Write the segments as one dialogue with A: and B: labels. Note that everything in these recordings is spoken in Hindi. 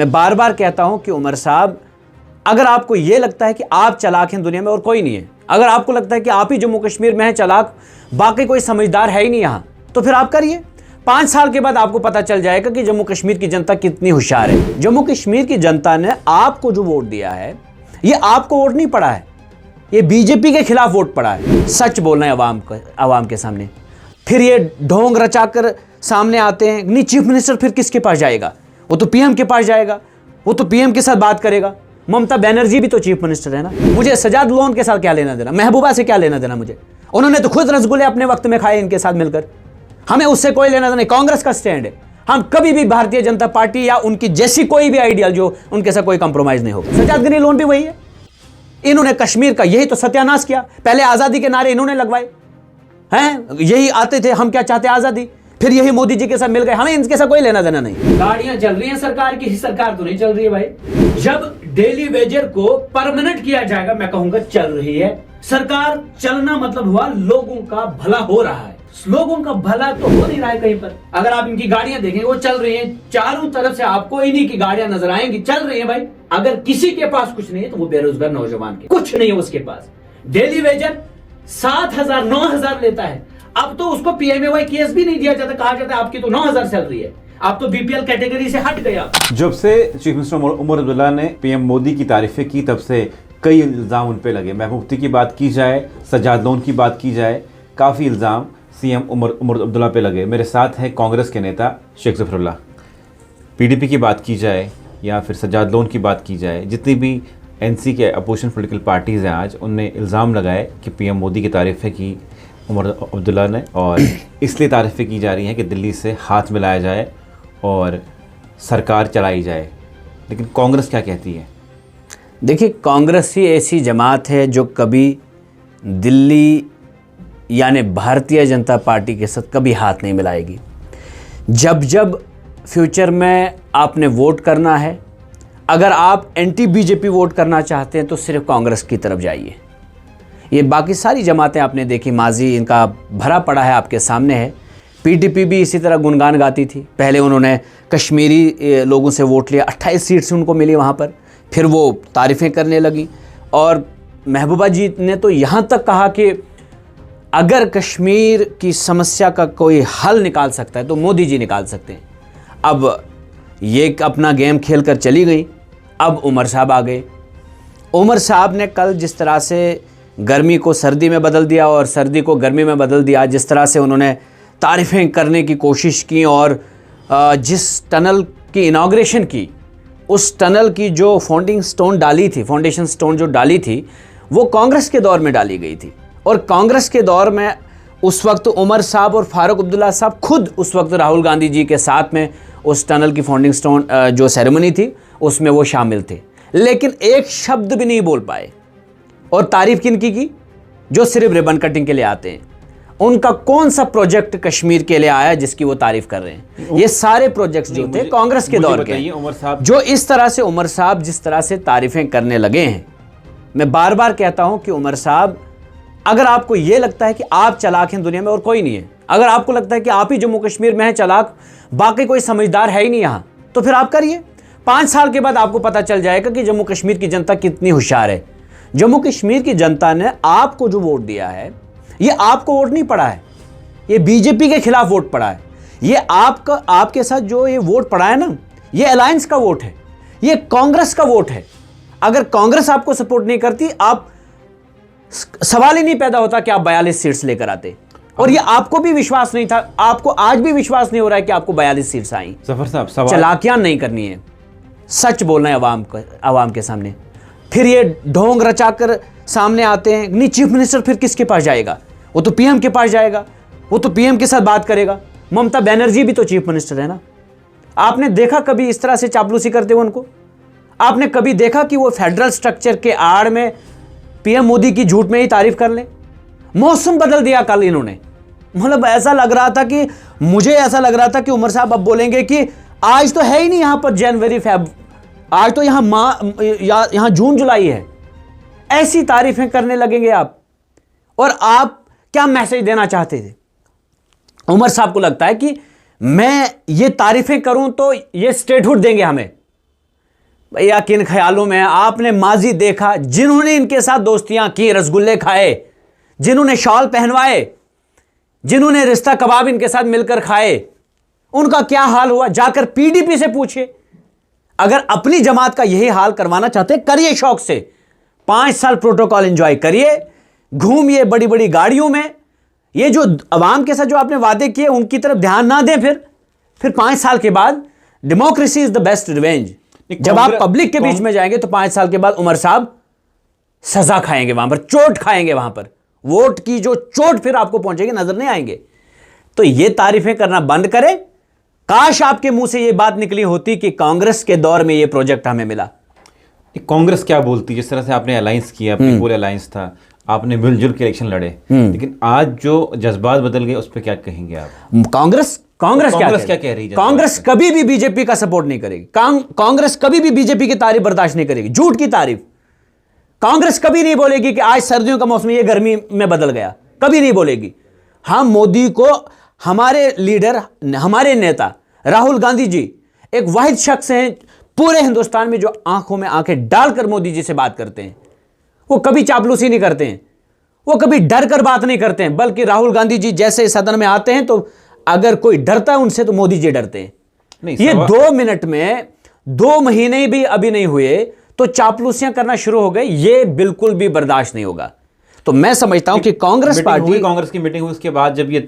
A: मैं बार बार कहता हूं कि उमर साहब, अगर आपको यह लगता है कि आप चालाक हैं दुनिया में और कोई नहीं है, अगर आपको लगता है कि आप ही जम्मू कश्मीर में हैं चालाक, बाकी कोई समझदार है ही नहीं यहां, तो फिर आप करिए। 5 साल के बाद आपको पता चल जाएगा कि जम्मू कश्मीर की जनता कितनी होशियार है। जम्मू कश्मीर की जनता ने आपको जो वोट दिया है, यह आपको वोट नहीं पड़ा है, यह बीजेपी के खिलाफ वोट पड़ा है। सच बोलना है अवाम के सामने। फिर ये ढोंग रचाकर सामने आते हैं, नहीं चीफ मिनिस्टर फिर किसके पास जाएगा? वो तो पीएम के पास जाएगा, वो तो पीएम के साथ बात करेगा। ममता बनर्जी भी तो चीफ मिनिस्टर है ना। मुझे सजाद लोन के साथ क्या लेना देना, महबूबा से क्या लेना देना मुझे? उन्होंने तो खुद रसगुल्ले अपने वक्त में खाए इनके साथ मिलकर, हमें उससे कोई लेना देना नहीं। कांग्रेस का स्टैंड है, हम कभी भी भारतीय जनता पार्टी या उनकी जैसी कोई भी आइडियल जो उनके साथ कोई कंप्रोमाइज नहीं होगा। सजाद गनी लोन भी वही है। इन्होंने कश्मीर का यही तो सत्यानाश किया। पहले आजादी के नारे इन्होंने लगवाए हैं, यही आते थे हम क्या चाहते आजादी, फिर यही मोदी जी के साथ मिल गए। हमें इनके साथ कोई लेना देना नहीं।
B: गाड़ियां चल रही हैं सरकार की, सरकार तो नहीं चल रही है भाई। जब डेली वेजर को परमानेंट किया जाएगा, मैं कहूंगा चल रही है सरकार। चलना मतलब हुआ लोगों का भला हो रहा है। लोगों का भला तो हो नहीं रहा है कहीं पर। अगर आप इनकी गाड़ियां देखेंगे वो चल रही हैं, चारों तरफ से आपको इन्हीं की गाड़ियां नजर आएंगी, चल रही है भाई। अगर किसी के पास कुछ नहीं है तो वो बेरोजगार नौजवान के कुछ नहीं है उसके पास। डेली वेजर 7,000 9,000 लेता है। अब तो उसको पीएमएवाई केस भी नहीं दिया जाता, कहा जाता है आपकी तो 9,000 सैलरी है, आप तो बीपीएल कैटेगरी से हट गया।
C: जब से चीफ मिनिस्टर उमर अब्दुल्ला ने पीएम मोदी की तारीफें की, तब से कई इल्ज़ाम उन पे लगे। महबूब मुफ्ती की बात की जाए, सजाद लोन की बात की जाए, काफ़ी इल्ज़ाम सीएम उमर अब्दुल्ला पे लगे। मेरे साथ हैं कांग्रेस के नेता शेख ज़फरुल्लाह। पीडीपी की बात की जाए या फिर सजाद लोन की बात की जाए, जितनी भी एनसी के अपोजिशन पॉलिटिकल पार्टीज़ हैं आज, उनने इल्ज़ाम लगाए कि पीएम मोदी की तारीफ़ें की उमर अब्दुल्ला ने, और इसलिए तारीफ़ें की जा रही हैं कि दिल्ली से हाथ मिलाया जाए और सरकार चलाई जाए। लेकिन कांग्रेस क्या कहती है?
A: देखिए, कांग्रेस ही ऐसी जमात है जो कभी दिल्ली यानी भारतीय जनता पार्टी के साथ कभी हाथ नहीं मिलाएगी। जब जब फ्यूचर में आपने वोट करना है, अगर आप एंटी बीजेपी वोट करना चाहते हैं तो सिर्फ कांग्रेस की तरफ जाइए। ये बाकी सारी जमातें आपने देखी, माजी इनका भरा पड़ा है, आपके सामने है। पीटीपी भी इसी तरह गुनगान गाती थी। पहले उन्होंने कश्मीरी लोगों से वोट लिया, 28 सीट्स उनको मिली वहाँ पर, फिर वो तारीफ़ें करने लगी। और महबूबा जी ने तो यहाँ तक कहा कि अगर कश्मीर की समस्या का कोई हल निकाल सकता है तो मोदी जी निकाल सकते हैं। अब ये अपना गेम खेल कर चली गई। अब उमर साहब आ गए। उमर साहब ने कल जिस तरह से गर्मी को सर्दी में बदल दिया और सर्दी को गर्मी में बदल दिया, जिस तरह से उन्होंने तारीफ़ें करने की कोशिश की, और जिस टनल की इनाग्रेशन की, उस टनल की जो फाउंडिंग स्टोन डाली थी, फाउंडेशन स्टोन जो डाली थी, वो कांग्रेस के दौर में डाली गई थी। और कांग्रेस के दौर में उस वक्त उमर साहब और फारूक अब्दुल्ला साहब खुद उस वक्त राहुल गांधी जी के साथ में उस टनल की फाउंडिंग स्टोन जो सेरेमनी थी उसमें वो शामिल थे। लेकिन एक शब्द भी नहीं बोल पाए। और तारीफ किनकी की? जो सिर्फ रिबन कटिंग के लिए आते हैं। उनका कौन सा प्रोजेक्ट कश्मीर के लिए आया जिसकी वो तारीफ कर रहे हैं? ये सारे प्रोजेक्ट्स जो थे कांग्रेस के दौर के,
C: उमर साहब
A: जो इस तरह से उमर साहब जिस तरह से तारीफें करने लगे हैं। मैं बार बार कहता हूं कि उमर साहब, अगर आपको यह लगता है कि आप चालाक हैं दुनिया में और कोई नहीं है, अगर आपको लगता है कि आप ही जम्मू कश्मीर में हैं चालाक, बाकी कोई समझदार है ही नहीं यहां, तो फिर आप करिए। 5 साल के बाद आपको पता चल जाएगा कि जम्मू कश्मीर की जनता कितनी होशियार है। जम्मू कश्मीर की जनता ने आपको जो वोट दिया है, ये आपको वोट नहीं पड़ा है, ये बीजेपी के खिलाफ वोट पड़ा है। ये आपके साथ जो ये वोट पड़ा है ना, ये अलायंस का वोट है, ये कांग्रेस का वोट है। अगर कांग्रेस आपको सपोर्ट नहीं करती, आप सवाल ही नहीं पैदा होता कि आप 42 सीट्स लेकर आते। और ये आपको भी विश्वास नहीं था, आपको आज भी विश्वास नहीं हो रहा है कि आपको 42 सीट्स आई।
C: ज़फर साहब, सवाल
A: चालाकियां नहीं करनी है, सच बोलना है अवाम के सामने। फिर ये ढोंग रचाकर सामने आते हैं, नहीं चीफ मिनिस्टर फिर किसके पास जाएगा? वो तो पीएम के पास जाएगा, वो तो पीएम के साथ बात करेगा। ममता बनर्जी भी तो चीफ मिनिस्टर है ना। आपने देखा कभी इस तरह से चापलूसी करते हुए उनको? आपने कभी देखा कि वो फेडरल स्ट्रक्चर के आड़ में पीएम मोदी की झूठ में ही तारीफ कर लें? मौसम बदल दिया कल इन्होंने। मतलब ऐसा लग रहा था कि, मुझे ऐसा लग रहा था कि उमर साहब अब बोलेंगे कि आज तो है ही नहीं यहां पर जनवरी फेब, आज तो यहां जून जुलाई है। ऐसी तारीफें करने लगेंगे आप। और आप क्या मैसेज देना चाहते थे? उमर साहब को लगता है कि मैं ये तारीफें करूं तो ये स्टेटहुड देंगे हमें, भैया किन ख्यालों में आपने माजी देखा, जिन्होंने इनके साथ दोस्तियां की, रसगुल्ले खाए, जिन्होंने शॉल पहनवाए, जिन्होंने रिश्ता कबाब इनके साथ मिलकर खाए, उनका क्या हाल हुआ? जाकर पीडीपी से पूछिए। अगर अपनी जमात का यही हाल करवाना चाहते करिए शौक से, 5 साल प्रोटोकॉल एंजॉय करिए, घूमिए बड़ी बड़ी गाड़ियों में। ये जो अवाम के साथ जो आपने वादे किए उनकी तरफ ध्यान ना दें, फिर 5 साल के बाद democracy is the best revenge. जब आप पब्लिक के बीच में जाएंगे तो 5 साल के बाद उमर साहब सजा खाएंगे, वहां पर चोट खाएंगे, वहां पर वोट की जो चोट फिर आपको पहुंचेगी नजर नहीं आएंगे। तो ये तारीफें करना बंद करें। काश आपके मुंह से ये बात निकली होती कि कांग्रेस के दौर में ये प्रोजेक्ट हमें मिला।
C: कांग्रेस क्या बोलती, जिस तरह से आपने अलायंस किया, पीपल अलायंस था, आपने मिलजुल के इलेक्शन लड़े, लेकिन आज जो जज्बात बदल गए उस पर क्या कहेंगे आप?
A: कांग्रेस क्या कह रही है? कांग्रेस कभी भी बीजेपी का सपोर्ट नहीं करेगी। कांग्रेस कभी भी बीजेपी की तारीफ बर्दाश्त नहीं करेगी, झूठ की तारीफ। कांग्रेस कभी नहीं बोलेगी कि आज सर्दियों का मौसम ये गर्मी में बदल गया, कभी नहीं बोलेगी। हम मोदी को, हमारे लीडर, हमारे नेता राहुल गांधी जी एक वाहिद शख्स हैं पूरे हिंदुस्तान में जो आंखों में आंखें डालकर मोदी जी से बात करते हैं। वो कभी चापलूसी नहीं करते हैं, वो कभी डर कर बात नहीं करते हैं, बल्कि राहुल गांधी जी जैसे सदन में आते हैं तो अगर कोई डरता है उनसे तो मोदी जी डरते हैं। ये 2 मिनट में 2 महीने भी अभी नहीं हुए तो चापलूसियां करना शुरू हो गए, ये बिल्कुल भी बर्दाश्त नहीं होगा। तो मैं समझता हूं कि कांग्रेस पार्टी,
C: कांग्रेस की मीटिंग हुई, उसके बाद जब ये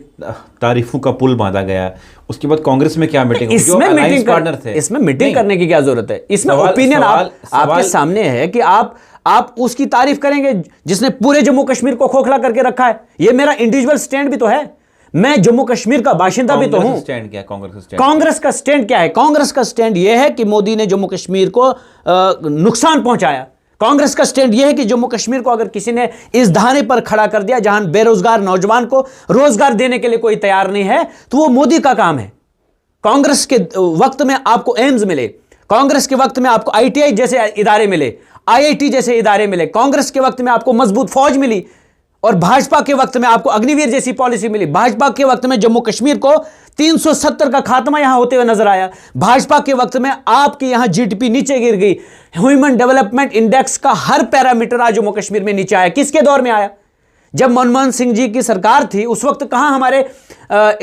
C: तारीफों का पुल बांधा गया, उसके बाद कांग्रेस में क्या मीटिंग हुई?
A: इसमें मीटिंग पार्टनर थे, इसमें मीटिंग करने की क्या जरूरत है? इसमें ओपिनियन आपके सामने है कि आप उसकी तारीफ करेंगे जिसने पूरे जम्मू कश्मीर को खोखला करके रखा है। ये मेरा इंडिविजुअल स्टैंड भी तो है, मैं जम्मू कश्मीर का बाशिंदा भी तो हूं।
C: स्टैंड क्या है
A: कांग्रेस का स्टैंड क्या है? कांग्रेस का स्टैंड यह है कि मोदी ने जम्मू कश्मीर को नुकसान पहुंचाया। कांग्रेस का स्टैंड यह है कि जम्मू कश्मीर को अगर किसी ने इस धारे पर खड़ा कर दिया जहां बेरोजगार नौजवान को रोजगार देने के लिए कोई तैयार नहीं है, तो वो मोदी का काम है। कांग्रेस के वक्त में आपको एम्स मिले, कांग्रेस के वक्त में आपको आईटीआई जैसे इदारे मिले, आईआईटी जैसे इदारे मिले, कांग्रेस के वक्त में आपको मजबूत फौज मिली, और भाजपा के वक्त में आपको अग्निवीर जैसी पॉलिसी मिली। भाजपा के वक्त में जम्मू कश्मीर को 370 का खात्मा यहां होते हुए नजर आया। भाजपा के वक्त में आपके यहां जीडीपी नीचे गिर गई, ह्यूमन डेवलपमेंट इंडेक्स का हर पैरामीटर आज जम्मू कश्मीर में नीचे आया। किसके दौर में आया? जब मनमोहन सिंह जी की सरकार थी उस वक्त कहां हमारे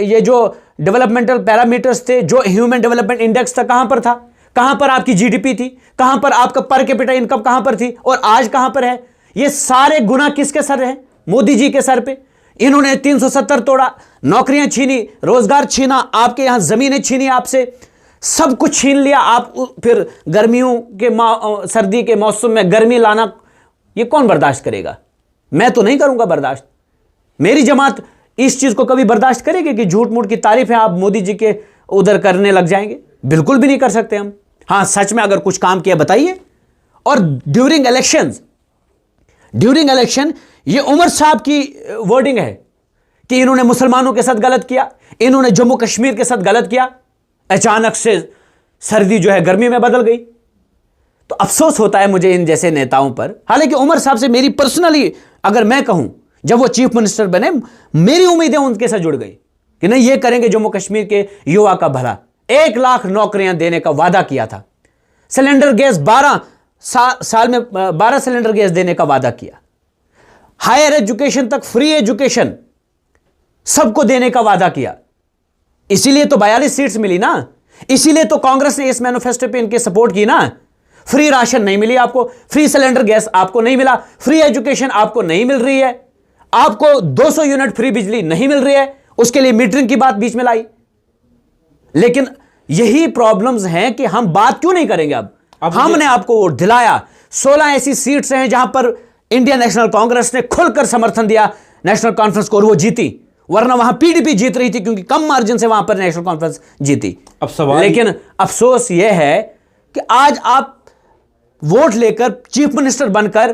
A: ये जो डेवलपमेंटल पैरामीटर्स थे, जो ह्यूमन डेवलपमेंट इंडेक्स था, कहां पर था? कहां पर आपकी जीडीपी थी? कहां पर आपका पर कैपिटा इनकम कहां पर थी? और आज कहां पर है? ये सारे गुना किसके सर है? मोदी जी के सर पे। इन्होंने 370 तोड़ा, नौकरियां छीनी, रोजगार छीना, आपके यहां जमीनें छीनी, आपसे सब कुछ छीन लिया। आप फिर गर्मियों के सर्दी के मौसम में गर्मी लाना, ये कौन बर्दाश्त करेगा? मैं तो नहीं करूंगा बर्दाश्त। मेरी जमात इस चीज को कभी बर्दाश्त करेगी कि झूठ मूठ की तारीफ है आप मोदी जी के उधर करने लग जाएंगे? बिल्कुल भी नहीं कर सकते हम। हां, सच में अगर कुछ काम किया बताइए। और ड्यूरिंग इलेक्शन ये उमर साहब की वर्डिंग है कि इन्होंने मुसलमानों के साथ गलत किया, इन्होंने जम्मू कश्मीर के साथ गलत किया, अचानक से सर्दी जो है गर्मी में बदल गई। तो अफसोस होता है मुझे इन जैसे नेताओं पर। हालांकि उमर साहब से मेरी पर्सनली अगर मैं कहूं, जब वो चीफ मिनिस्टर बने, मेरी उम्मीदें उनके साथ जुड़ गई कि नहीं, ये करेंगे जम्मू कश्मीर के युवा का भला। 1 लाख नौकरियां देने का वादा किया था। सिलेंडर गैस 12 साल में 12 सिलेंडर गैस देने का वादा किया। हायर एजुकेशन तक फ्री एजुकेशन सबको देने का वादा किया। इसीलिए तो 42 सीट्स मिली ना, इसीलिए तो कांग्रेस ने इस मैनिफेस्टो पे इनके सपोर्ट की ना। फ्री राशन नहीं मिली आपको, फ्री सिलेंडर गैस आपको नहीं मिला, फ्री एजुकेशन आपको नहीं मिल रही है, आपको 200 यूनिट फ्री बिजली नहीं मिल रही है, उसके लिए मीटरिंग की बात बीच में लाई। लेकिन यही प्रॉब्लम्स हैं कि हम बात क्यों नहीं करेंगे। अब हमने आपको वोट दिलाया, 16 ऐसी सीट्स हैं जहां पर इंडियन नेशनल कांग्रेस ने खुलकर समर्थन दिया नेशनल कॉन्फ्रेंस को और वो जीती, वरना वहां पीडीपी जीत रही थी क्योंकि कम मार्जिन से वहां पर नेशनल कॉन्फ्रेंस जीती।
C: अब सवाल,
A: लेकिन अफसोस यह है कि आज आप वोट लेकर चीफ मिनिस्टर बनकर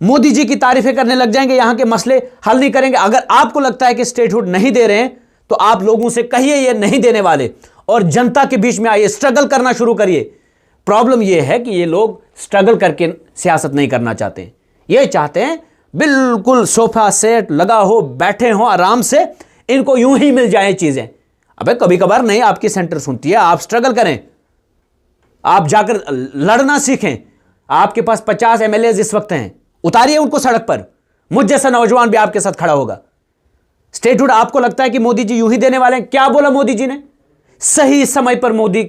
A: मोदी जी की तारीफें करने लग जाएंगे, यहां के मसले हल नहीं करेंगे। अगर आपको लगता है कि स्टेटहुड नहीं दे रहे हैं तो आप लोगों से कहिए ये नहीं देने वाले और जनता के बीच में आइए, स्ट्रगल करना शुरू करिए। प्रॉब्लम यह है कि ये लोग स्ट्रगल करके सियासत नहीं करना चाहते, ये चाहते हैं बिल्कुल सोफा सेट लगा हो, बैठे हो आराम से, इनको यूं ही मिल जाए चीजें। अबे कभी कभार नहीं आपकी सेंटर सुनती है, आप स्ट्रगल करें, आप जाकर लड़ना सीखें। आपके पास 50 एमएलए इस वक्त हैं, उतारिए उनको सड़क पर। मुझ जैसा नौजवान भी आपके साथ खड़ा होगा। स्टेटहुड आपको लगता है कि मोदी जी यूं ही देने वाले हैं? क्या बोला मोदी जी ने? सही समय पर मोदी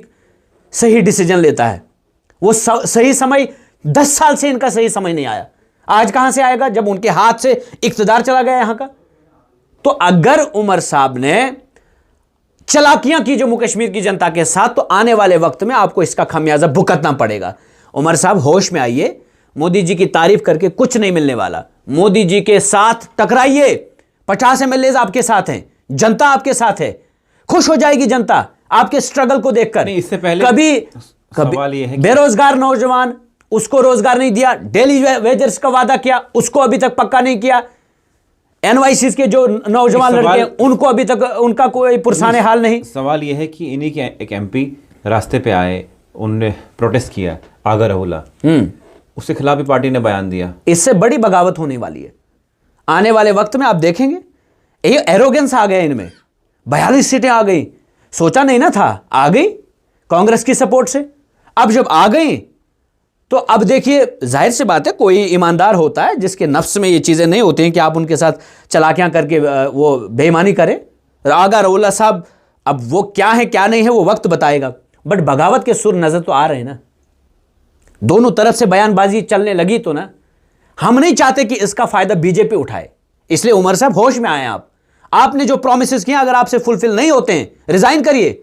A: सही डिसीजन लेता है। वो सही समय 10 साल से इनका सही समय नहीं आया। आज कहां से आएगा, जब उनके हाथ से इक्तदार चला गया यहां का। तो अगर उमर साहब ने चालाकियां की जम्मू कश्मीर की जनता के साथ, तो आने वाले वक्त में आपको इसका खमियाजा भुगतना पड़ेगा। उमर साहब होश में आइए। मोदी जी की तारीफ करके कुछ नहीं मिलने वाला। मोदी जी के साथ टकराइए। 50 एमएलए आपके साथ हैं, जनता आपके साथ है। खुश हो जाएगी जनता आपके स्ट्रगल को देखकर।
C: इससे पहले
A: कभी
C: ये है
A: बेरोजगार नौजवान, उसको रोजगार नहीं दिया। डेली वेजर्स का वादा किया, उसको अभी तक पक्का नहीं किया। एनवाईसी के जो नौजवान लड़के हैं, उनको अभी तक उनका कोई पुरसाने हाल नहीं।
C: सवाल यह है कि इन्हीं के एक एमपी रास्ते पे आए, उनने प्रोटेस्ट किया, आगा रहुला, उसके खिलाफ भी पार्टी ने बयान दिया।
A: इससे बड़ी बगावत होने वाली है आने वाले वक्त में। आप देखेंगे ये एरोगेंस आ गया इनमें। 42 सीटें आ गई, सोचा नहीं ना था, आ गई कांग्रेस की सपोर्ट से। अब जब आ गई तो अब देखिए, जाहिर सी बात है, कोई ईमानदार होता है जिसके नफ्स में ये चीज़ें नहीं होती हैं कि आप उनके साथ चालाकियां करके वो बेईमानी करें। आगा रउल्ला साहब, अब वो क्या है क्या नहीं है वो वक्त बताएगा, बट बगावत के सुर नजर तो आ रहे हैं ना। दोनों तरफ से बयानबाजी चलने लगी तो ना। हम नहीं चाहते कि इसका फायदा बीजेपी उठाए, इसलिए उमर साहब होश में आए। आपने जो प्रॉमिसेस किए अगर आपसे फुलफिल नहीं होते हैं, रिजाइन करिए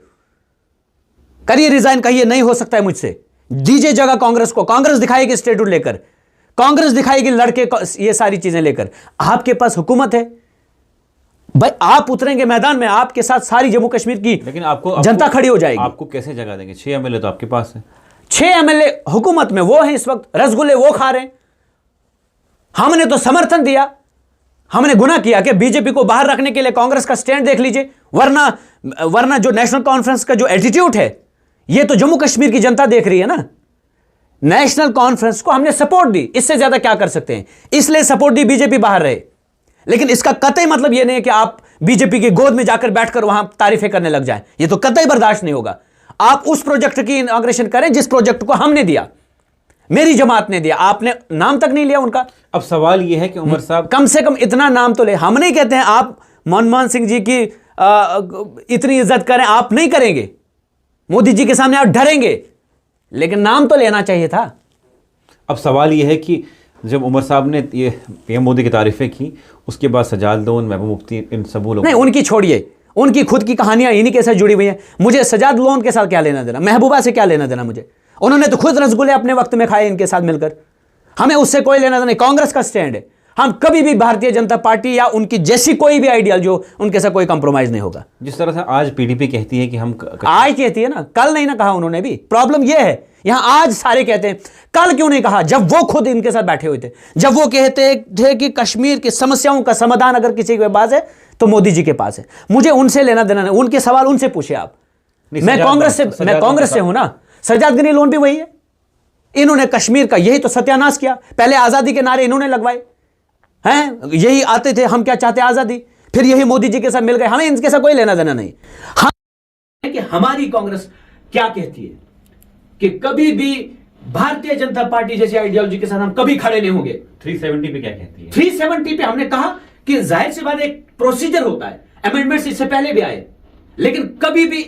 A: रिजाइन। कहिए नहीं हो सकता है मुझसे, दीजिए जगह कांग्रेस को। कांग्रेस दिखाएगी स्टेटहुड लेकर, कांग्रेस दिखाएगी लड़के ये सारी चीजें लेकर। आपके पास हुकूमत है भाई, आप उतरेंगे मैदान में, आपके साथ सारी जम्मू कश्मीर की
C: लेकिन आपको
A: जनता खड़ी हो जाएगी।
C: आपको कैसे जगह देंगे? 6 एमएलए तो आपके पास है।
A: 6 एमएलए हुकूमत में वो हैं इस वक्त, रसगुल्ले वो खा रहे हैं। हमने तो समर्थन दिया, हमने गुनाह किया कि बीजेपी को बाहर रखने के लिए कांग्रेस का स्टैंड देख लीजिए। वरना जो नेशनल कॉन्फ्रेंस का जो एटीट्यूड है, ये तो जम्मू कश्मीर की जनता देख रही है ना। नेशनल कॉन्फ्रेंस को हमने सपोर्ट दी, इससे ज्यादा क्या कर सकते हैं? इसलिए सपोर्ट दी बीजेपी बाहर रहे। लेकिन इसका कतई मतलब यह नहीं है कि आप बीजेपी की गोद में जाकर बैठकर वहां तारीफें करने लग जाएं। यह तो कतई बर्दाश्त नहीं होगा। आप उस प्रोजेक्ट की इनॉग्रेशन करें जिस प्रोजेक्ट को हमने दिया, मेरी जमात ने दिया। आपने नाम तक नहीं लिया उनका।
C: अब सवाल यह है कि उमर साहब,
A: कम से कम इतना नाम तो ले। हम नहीं कहते हैं आप मनमोहन सिंह जी की इतनी इज्जत करें, आप नहीं करेंगे। मोदी जी के सामने आप डरेंगे, लेकिन नाम तो लेना चाहिए था।
C: अब सवाल यह है कि जब उमर साहब ने ये पीएम मोदी की तारीफें की, उसके बाद सजाद लोन, महबूब मुफ्ती, इन सबों लोग,
A: नहीं उनकी छोड़िए, उनकी खुद की कहानियां इन्हीं के साथ जुड़ी हुई हैं। मुझे सजाद लोन के साथ क्या लेना देना, महबूबा से क्या लेना देना मुझे? उन्होंने तो खुद रसगुल्ले अपने वक्त में खाए इनके साथ मिलकर। हमें उससे कोई लेना देना नहीं। कांग्रेस का स्टैंड है, हम कभी भी भारतीय जनता पार्टी या उनकी जैसी कोई भी आइडियल जो उनके साथ कोई कंप्रोमाइज नहीं होगा।
C: जिस तरह से आज पीडीपी कहती है कि हम
A: आज कहती है ना, कल नहीं ना कहा उन्होंने भी। प्रॉब्लम यह है यहां आज सारे कहते हैं, कल क्यों नहीं कहा? जब वो खुद इनके साथ बैठे हुए थे, जब वो कहते थे कि कश्मीर की समस्याओं का समाधान अगर किसी के पास है तो मोदी जी के पास है। मुझे उनसे लेना देना नहीं, उनके सवाल उनसे पूछे आप। मैं कांग्रेस से हूं ना। सजाद गनी लोन भी वही है। इन्होंने कश्मीर का यही तो सत्यानाश किया। पहले आजादी के नारे इन्होंने लगवाए हैं, यही आते थे हम क्या चाहते आजादी, फिर यही मोदी जी के साथ मिल गए। हमें इनके साथ कोई लेना देना नहीं।
B: कि हमारी कांग्रेस क्या कहती है कि कभी भी भारतीय जनता पार्टी जैसी आइडियोलॉजी के साथ हम कभी खड़े नहीं होंगे।
C: 370 पे क्या कहती है?
B: 370 पे हमने कहा कि जाहिर सी बात एक प्रोसीजर होता है, अमेंडमेंट्स इससे पहले भी आए, लेकिन कभी भी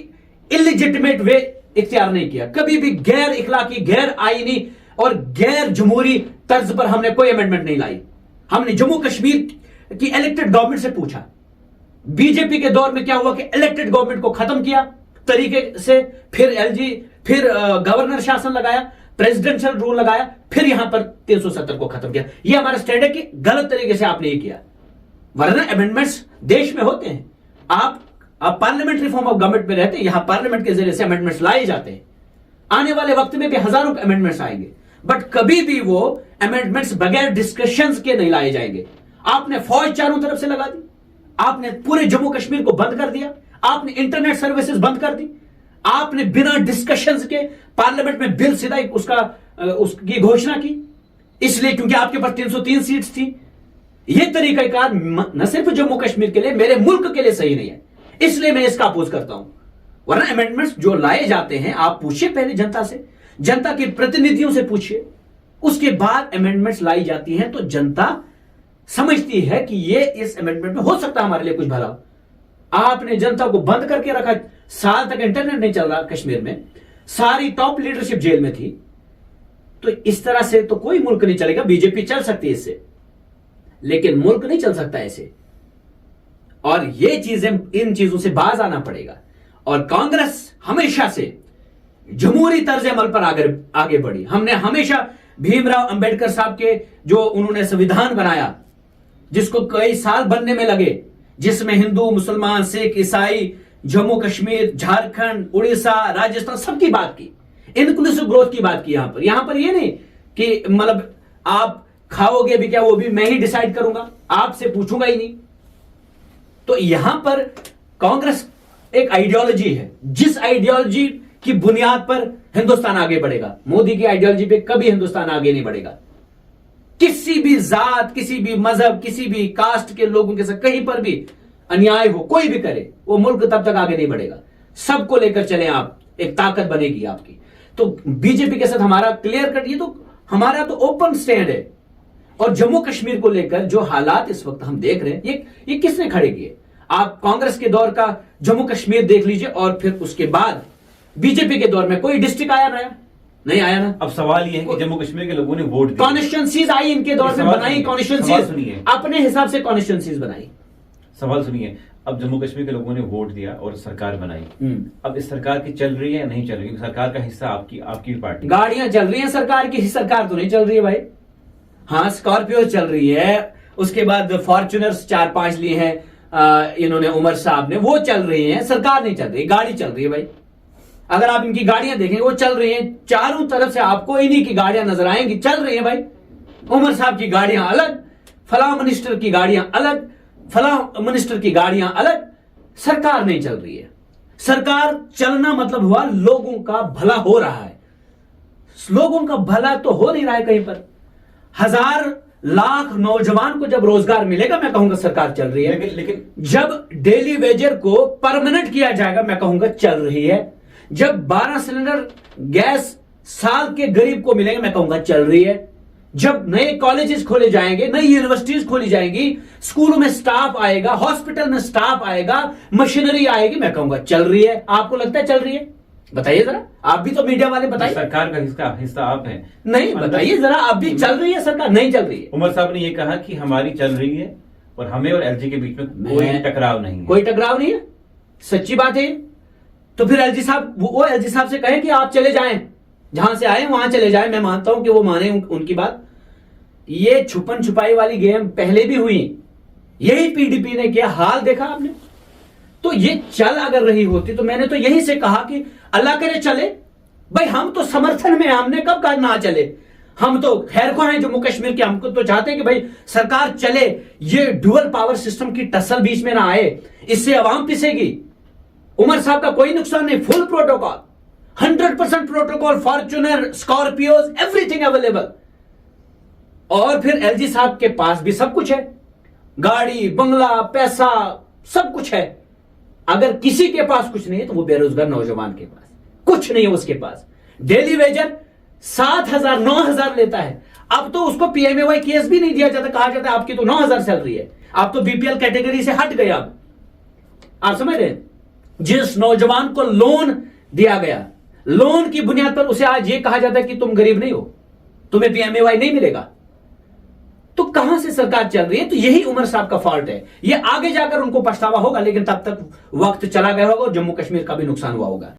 B: इलिजिटिमेट वे इख्तियार नहीं किया। कभी भी गैर इखलाकी, गैर आईनी और गैर जमहूरी तर्ज पर हमने कोई अमेंडमेंट नहीं लाई। हमने जम्मू कश्मीर की इलेक्टेड गवर्नमेंट से पूछा। बीजेपी के दौर में क्या हुआ कि इलेक्टेड गवर्नमेंट को खत्म किया तरीके से, फिर एलजी, फिर गवर्नर शासन लगाया, प्रेसिडेंशियल रूल लगाया, फिर यहां पर 370 को खत्म किया। यह हमारा स्टैंड है कि गलत तरीके से आपने ये किया। वरना अमेंडमेंट्स देश में होते हैं। आप पार्लियामेंट्री फॉर्म ऑफ गवर्नमेंट में रहते हैं, यहां पार्लियामेंट के जरिए से अमेंडमेंट्स लाए जाते हैं। आने वाले वक्त में भी हजारों अमेंडमेंट्स आएंगे, बट कभी भी वो अमेंडमेंट्स बगैर डिस्कशंस के नहीं लाए जाएंगे। आपने फौज चारों तरफ से लगा दी, आपने पूरे जम्मू कश्मीर को बंद कर दिया, आपने इंटरनेट सर्विसेज बंद कर दी, आपने बिना डिस्कशंस के पार्लियामेंट में बिल सीधा उसकी घोषणा की, इसलिए क्योंकि आपके पास 303 सीट्स थी। यह तरीकाकार न सिर्फ जम्मू कश्मीर के लिए, मेरे मुल्क के लिए सही नहीं है, इसलिए मैं इसका अपोज करता हूं। वरना अमेंडमेंट्स जो लाए जाते हैं, आप पूछिए पहले जनता से, जनता के प्रतिनिधियों से पूछिए, उसके बाद अमेंडमेंट्स लाई जाती हैं तो जनता समझती है कि ये इस अमेंडमेंट में हो सकता है हमारे लिए कुछ भला। आपने जनता को बंद करके रखा, साल तक इंटरनेट नहीं चल रहा कश्मीर में, सारी टॉप लीडरशिप जेल में थी। तो इस तरह से तो कोई मुल्क नहीं चलेगा। बीजेपी चल सकती है इससे, लेकिन मुल्क नहीं चल सकता ऐसे। और ये चीजें, इन चीजों से बाज आना पड़ेगा। और कांग्रेस हमेशा से जमहूरी तर्ज अमल पर आगे बढ़ी। हमने हमेशा भीमराव अंबेडकर साहब के जो उन्होंने संविधान बनाया, जिसको कई साल बनने में लगे, जिसमें हिंदू, मुसलमान, सिख, ईसाई, जम्मू कश्मीर, झारखंड, उड़ीसा, राजस्थान सबकी बात की, इंक्लूसिव ग्रोथ की बात की। यहां पर ये नहीं कि मतलब आप खाओगे भी क्या, वो भी मैं ही डिसाइड करूंगा, आपसे पूछूंगा ही नहीं। तो यहां पर कांग्रेस एक आइडियोलॉजी है, जिस आइडियोलॉजी की बुनियाद पर हिंदुस्तान आगे बढ़ेगा। मोदी की आइडियोलॉजी पे कभी हिंदुस्तान आगे नहीं बढ़ेगा। किसी भी जात, किसी भी मजहब, किसी भी कास्ट के लोगों के साथ कहीं पर भी अन्याय हो, कोई भी करे, वो मुल्क तब तक आगे नहीं बढ़ेगा। सबको लेकर चले आप, एक ताकत बनेगी आपकी। तो बीजेपी के साथ हमारा क्लियर कट, ये तो हमारा तो ओपन स्टैंड है। और जम्मू कश्मीर को लेकर जो हालात इस वक्त हम देख रहे हैं, ये किसने खड़े किए? आप कांग्रेस के दौर का जम्मू कश्मीर देख लीजिए, और फिर उसके बाद बीजेपी के दौर में कोई डिस्ट्रिक्ट आया नया? नहीं आया ना।
C: अब सवाल यह है कि जम्मू कश्मीर के लोगों ने वोट दिया,
B: कॉन्स्टिट्यूंसीज आई इनके दौर में, बनाई कॉन्स्टिट्यूंसीज, अपने हिसाब से कॉन्स्टिट्यूंसीज बनाई।
C: सवाल सुनिए, अब जम्मू कश्मीर के लोगों ने वोट दिया और सरकार बनाई। अब इस सरकार की चल रही है या नहीं चल रही? सरकार का हिस्सा आपकी पार्टी।
B: गाड़ियां चल रही हैं सरकार की, सरकार तो नहीं चल रही है भाई। हाँ, स्कॉर्पियो चल रही है, उसके बाद फॉर्च्यूनर्स 4-5 लिए हैं इन्होंने, उमर साहब ने, वो चल रही हैं। सरकार नहीं चल रही, गाड़ी चल रही है भाई। अगर आप इनकी गाड़ियां देखेंगे, वो चल रही हैं, चारों तरफ से आपको इन्हीं की गाड़ियां नजर आएंगी, चल रही है भाई। उमर साहब की गाड़ियां अलग, फलां मिनिस्टर की गाड़ियां अलग, फलां मिनिस्टर की गाड़ियां अलग। सरकार नहीं चल रही है। सरकार चलना मतलब हुआ लोगों का भला हो रहा है। लोगों का भला तो हो नहीं रहा है कहीं पर। 1000 लाख नौजवान को जब रोजगार मिलेगा, मैं कहूंगा सरकार चल रही है।
C: लेकिन
B: जब डेली वेजर को परमानेंट किया जाएगा, मैं कहूंगा चल रही है। जब 12 सिलेंडर गैस साल के गरीब को मिलेंगे, मैं कहूंगा चल रही है। जब नए कॉलेजेस खोले जाएंगे, नई यूनिवर्सिटीज खोली जाएंगी, स्कूलों में स्टाफ आएगा, हॉस्पिटल में स्टाफ आएगा, मशीनरी आएगी, मैं कहूंगा चल रही है। आपको लगता है चल रही है? बताइए जरा, आप भी तो मीडिया वाले बताइए।
C: सरकार का हिस्सा आप हैं।
B: नहीं, बताइए जरा, आप भी चल रही है सरकार? नहीं चल रही है।
C: उमर साहब ने यह कहा कि हमारी चल रही है और हमें और एलजी के बीच में कोई टकराव नहीं है।
B: कोई टकराव नहीं है, सच्ची बात है। तो फिर एलजी साहब, वो एलजी साहब से कहें कि आप चले जाएं, जहां से आए वहां चले जाएं। मैं मानता हूं कि वो माने उनकी बात। ये छुपन छुपाई वाली गेम पहले भी हुई, यही पीडीपी ने किया, हाल देखा आपने। तो ये चल अगर रही होती तो मैंने तो यही से कहा कि अल्लाह करे चले भाई। हम तो समर्थन में, हमने कब कहा ना चले। हम तो खैर को हैं जम्मू कश्मीर के, हमको तो चाहते हैं कि भाई सरकार चले, ये डुअल पावर सिस्टम की टसल बीच में ना आए, इससे अवाम पिसेगी। उमर साहब का कोई नुकसान नहीं, full protocol, 100% protocol, Fortuner, Scorpios, everything available. और फिर एलजी साहब के पास भी सब कुछ है, गाड़ी, बंगला, पैसा, सब कुछ है। अगर किसी के पास कुछ नहीं है तो वो बेरोजगार नौजवान के पास कुछ नहीं है। उसके पास डेली वेजर 7,000 9,000 लेता है। अब तो उसको पीएमएवाई केस भी नहीं दिया जाता, कहा जाता है आपकी तो 9,000 सैलरी है, आप तो बीपीएल कैटेगरी से हट गए। अब आप समझ रहे हैं, जिस नौजवान को लोन दिया गया, लोन की बुनियाद पर उसे आज यह कहा जाता है कि तुम गरीब नहीं हो, तुम्हें पीएमएवाई नहीं मिलेगा। तो कहां से सरकार चल रही है? तो यही उमर साहब का फॉल्ट है। ये आगे जाकर उनको पछतावा होगा, लेकिन तब तक वक्त चला गया होगा और जम्मू कश्मीर का भी नुकसान हुआ होगा।